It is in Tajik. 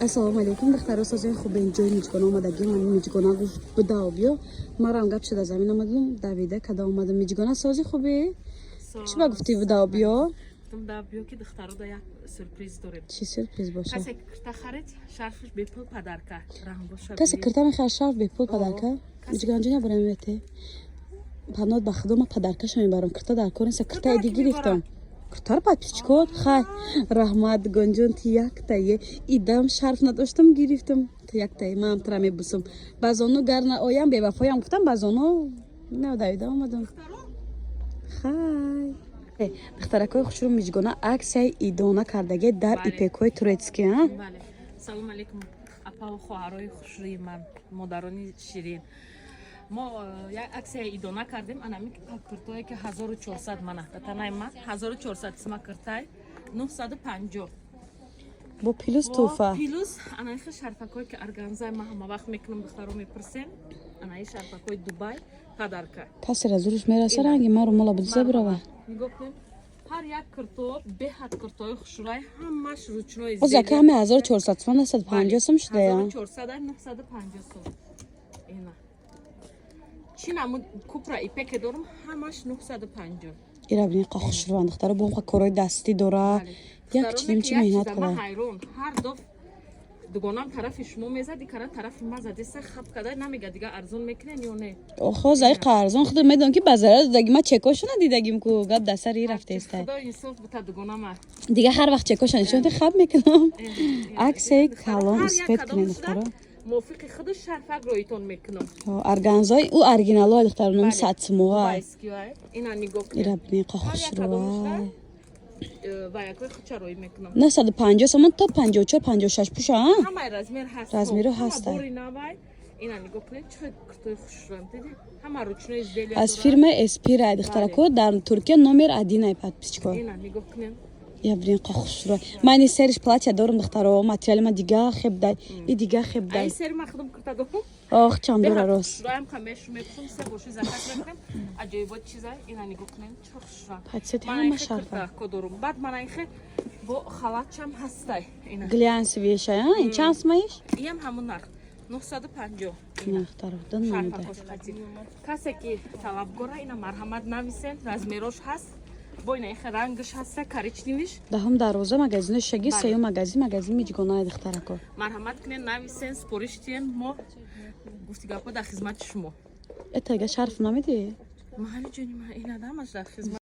Ассалому алейкум, духтаро созин хубин ҷои миҷгона омадаги ман миҷгона гуфт буда биё. Марам гап шуда замин омадум давида када омадум миҷгона сози хубе. Чӣ ба гуфти буда биё? Да биё ки духтаро да як сюрприз дорем. Чӣ сюрприз боша? Касе кирта харид шарфиш бепул падарка. Раҳм боша. Касе кирта мехоҳад шарф бепул падарка? Миҷгона ҷоя барам вете. Панот ба худо ма падаркаша мебарам. Кирта дар кор нест. Кирта эди гирифтам. Киртаро подписчикот хай раҳмат гонҷон ти яктае идам шарф надоштам гирифтам ти яктае ман тра мебусам базону гарна оям бевафоям гуфтам базону не давида омадам хай духтаракои хушру миҷгона аксияи идона кардаге дар ипекои турецки а Бале. Салом алейкум. Апа ва хоҳарои хушрӯи ман, модарони ширин. Мо як аксия идона кардем, анами киртое ки 1400 мана. Татанай ма 1400 сма киртай 950. бо плюс туфа. Плюс анай шарфакой ки органзай ма ҳама вақт мекунам духтаро мепурсем. Анай шарфакой Дубай падарка. Касера зурш мераса ранги маро мола будза брава. Нигоҳ кун. Ҳар як кирто беҳад киртои хушрӯй ҳамаш ручной зел. Озака ҳаме 1400 сом 950 сом шуда я. 1400 950 сом. Ина. Чи намуд купра ипеке дорам ҳамаш 950. ира бини қа хушрӯ духтаро бо ха корои дастӣ дора. Як чидим чи меҳнат када. Ҳайрон ҳар доф дугонам тарафи шумо мезади кара тарафи ма задиса хаб када намега дига арзон мекунен ё не. Охо зай қарзон худ медон ки базара даги ма чекошуна дидагим ку гап дасари рафтеста. Худо инсоф бута дугонама. Дига ҳар вақт чекоша нишон хаб мекунам. Аксей калон испет кунен духтаро. موافق خودش شرفک رویتون میکنم. ارگانزای او اورجینال دختر نام ساتسموها. اینا نگاه کنید. ایرا بینی قاخش رو. و یکی خچه روی میکنم. نه 150 سومن تا 54 56 پوشا. همه رزمیر هست. رزمیر هست. بوری نبای. اینا نگاه کنید چه کتای خوش رو دیدی؟ همه روچنای زیلی. از فیرم اسپیرا دختر کو در ترکیه نمر ادینا ایپاد پیچکو. اینا نگاه کنید. Я блин қахшура. Мани сериш платья дорум духтаро, материали ма дига хебдай. И дига хебдай. Ай сер ма худум кирта доху. Ох, чам дора рос. Шураем хамеш мепсум се боши закат мекунем. Аҷоибот чиза ина нигоҳ кунем чохшура. Патсет ҳама шарфа. Кодорум. Баъд манайхе бо халатчам ҳастай. Ина. Глянцевиша, а? Ин чанд смаиш? Иям ҳамун нарх. 950. Нахтаро, дан намуда. Касе ки талабгора ина марҳамат нависен, размерош ҳаст. Бо ина ихе рангаш ҳаста, коричневиш. Дахам дарвоза магазин шаги сею магазин миҷгона духтарако. Марҳамат кунен нависен, спориш тиен, мо гуфти гапҳо дар хизмати шумо. Этага шарф намедӣ? Маҳали ҷони ма ин адамаш дар хизмат